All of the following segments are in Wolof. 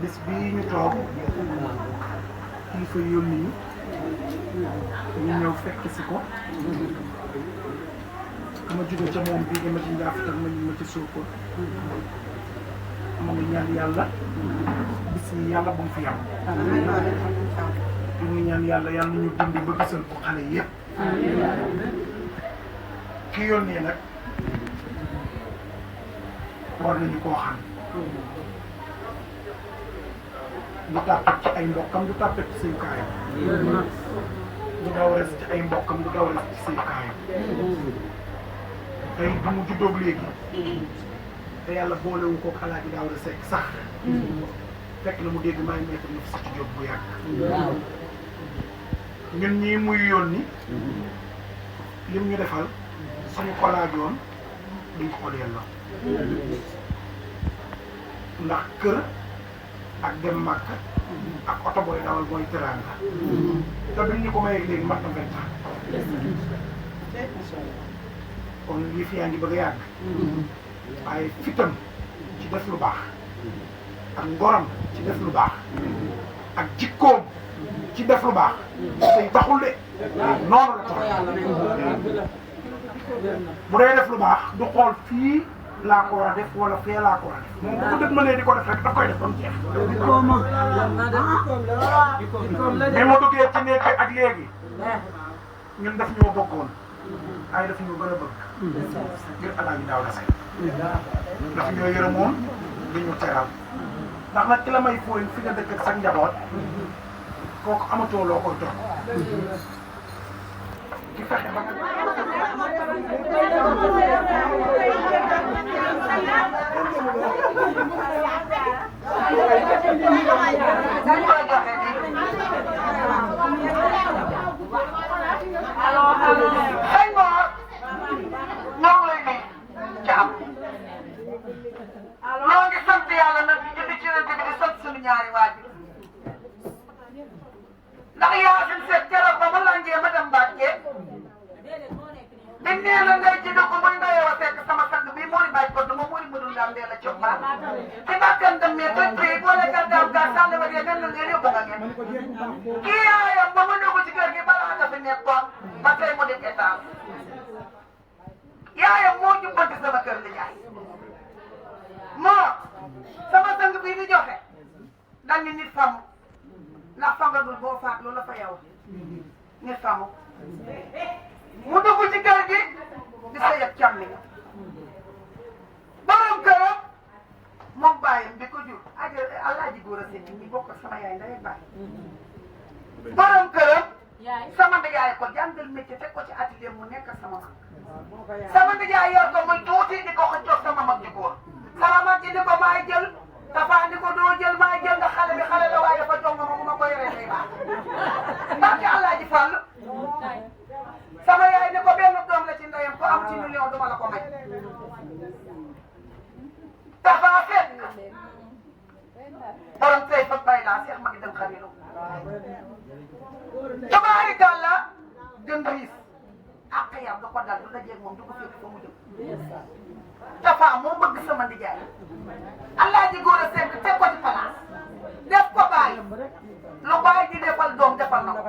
bis bii ñu toog kii fa yónni ñu ñëw fekk si ko ma jóge ca moom bii dama ci njaafital ma ci Sokone ma ngi ñaan yàlla bis yi yàlla bu mu fi am ñu ngi ñaan yàlla yàlla ñu dindi ba gisal ko xale yëpp ki yónnee nag war nañu koo xam du tàppet ci ay mbokkam du tàppet ci say kaayam du daw res ci ay mbokkam du daw res ci say kaayam tey bu mu juddoog léegi te yàlla boolewu ko Alaaji Daawda Seck sax fekk na mu dégg maa ngi nekk na fi ci jóg bu yàgg ñun ñii muy yónni lim ñu defal suñu ko laajoon duñ ko delloo ndax kër ak dem màkk ak oto booy dawal mooy teraanga te biñ ñu ko mayee léegi mat na 20 ans kon lii fi yaa ngi bëgg a yàgg waaye fitam ci def lu baax ak ngoram ci def lu baax ak jikkoom ci def lu baax tey taxul de noonu la tax bu dee def lu baax du xool fii laa ko war a def wala fee laa ko war a def moom bu ko dëgmalee di ko def rek daf koy def ba mu jeex. bi ma duggee ci néeg bi ak léegi ñun daf ñoo bokkoon ay daf ñoo gën a bëgg ngir Alaaji Daawda Seck daf ñoo yërëmoon di ñu teral ndax nag ki la may fooy fi nga dëkk ak sa njaboot kooku amatoo loo koy toog ki fexe ba ñoo ngi sant yàlla nag ñu di ci rëdd bi di sant suñu ñaari waajur ndax Yacine Seck keroog ba ma langee ma dem Mbacke di nee na ndey ci dëkk muy ndeyoo a Seck sama sang bii moo di bàyyi ko dama moo di mënul daam dee la cog maa ci bàkkan dem mais toj prix boole gàddaam gaa sàlle wa dee nen la ngeen yóbbu nga ngeen kii yaayam ba ma dugg ci kër gi balaa nga fi nekkoon ba tey mu def état yaayam moo jubbanti sama kër li jaay moo sama sang bii di joxe dañ ni nit famu ndax fa nga dul boo faat loolu la fa yow nit famu mu dugg ci kër gi di sa yëg càmmi borom këram moom bàyyam bi ko jur Alaaji Góora Seck ñi bokk ak sama yaay ndey bàyyi borom këram sama ndijaay ko jàngal métier teg ko ci atelier mu nekk sama mag sama ndijaay yor ko muy tuuti di ko xëccoog sama mag ji góor sama mag ji di ko maay jël dafa ni ko doo jël maay jël nga xale bi xale la waaye dafa jong ma bu ma ko yoree day baax barke Alaaji Fall sama yaay ni ko benn doom la ci ndeyam ko am ci million duma la ko may dafa fekk borom tey fa bay laa seex ma ngi dem xarilu tubaari gàlla gën riis ak yam da ko dal du la jéeg moom du ko fépp fa mu jëm dafa moo bëgg sama ndijaay Alaaji Góora Seck teg ko ci place def ko bàyyi lu bàyyi di defal doom defal na ko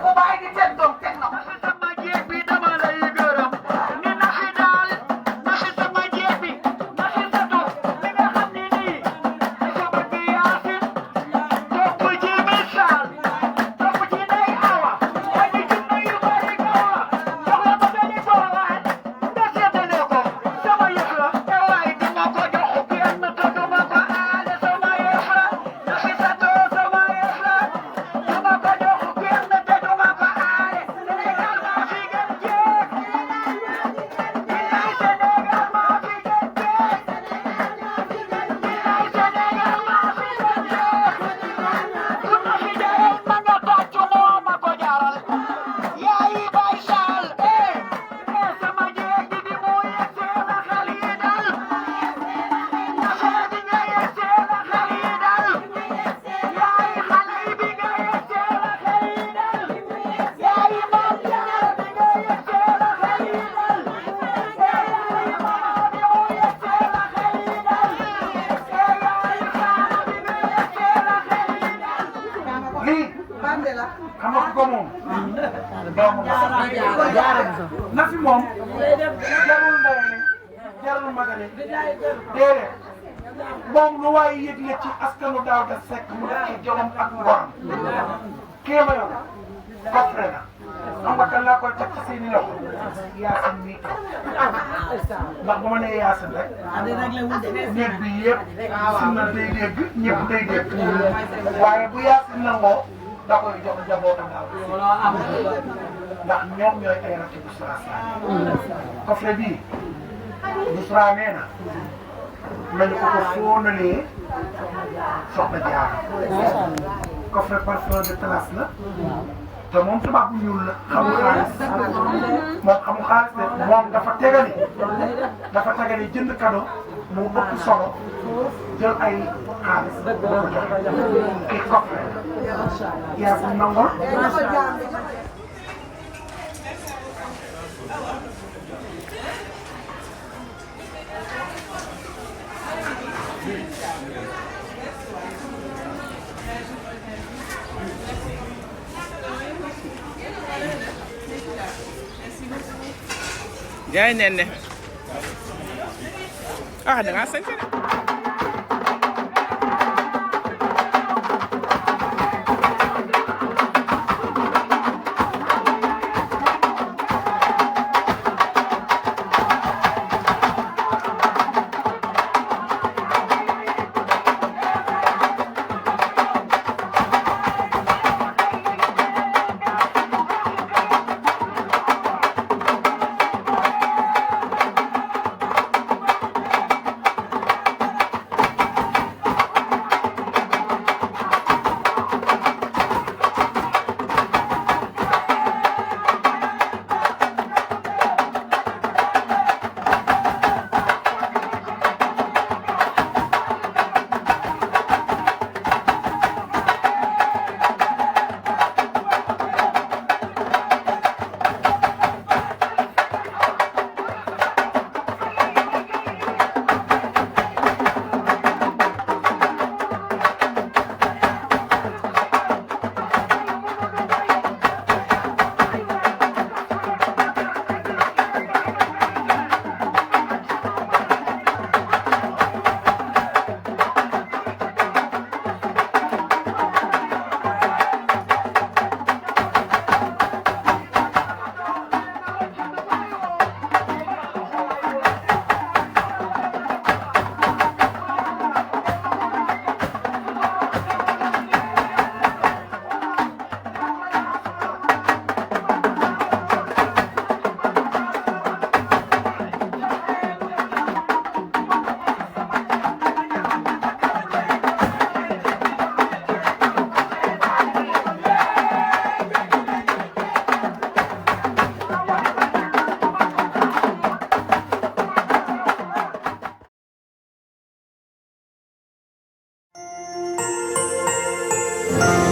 fu bàyyi di teg doom teg na ko sama jéeg bi dama lay gërëm ni na fi daal na fi sama jéeg bi na fi satu li nga xam ni nii di sa bëgg Yaasin topp ci misaal topp ci Ndey Awa ay di ci yu bari gawa jox la ko benn boolaat nga seetale ko sama yëf la te waay di ma ko jox kenn te du ma ko aale sama yëf la na fi satu sama yëf la dama ko jox kenn te du ma ko aale Sénégal maa fi gën jeeg billaay Sénégal maa fi gën jeeg billaay Sénégal maa fi gën jeeg ku ma fi jaral ma nga tàccu moo ma ko jaral yaayi bay saal sama jeeg di mu yegsee la xel yi dal na seeti nga yegsee la xel yi dal yaayi xale yi bi nga yegsee la xel yi dal yaayi maam jaara bi nga yegsee la xel yi dal yaayi maama bi mu yegsee la xel yi dal yaayi xaana bi nga yegsee la xel yi dal lii bande la xam nga ko moom doomu na fi moom jarul ndayale jarul magale déedéet moom lu waay yëgle ci askanu Daouda Seck mu def ci jomam ak ngoram kii ma yor coffre na xam nga kan laa koy teg ci seeni loxo Yaasin mii toog ndax bu ma nee Yaasin rek néeg bi yëpp si na day dégg ñëpp day dégg waaye bu Yaasin nangoo da koy jox njabootam daal ndax ñoom ñooy ay rakki Bousra Sane coffre bii Bousra nee na nañu ko ko fóonalee soxna Jaara coffre parfum de place la te moom tubaab bu ñuul la xamul xaalis moom xamul xaalis de moom dafa tegali jënd cadeau mu ëpp solo jël ay xaalis ba ko joxe kii coffre yaa ko nangoo jaay nenne ah da ngaa sañ de Thank you.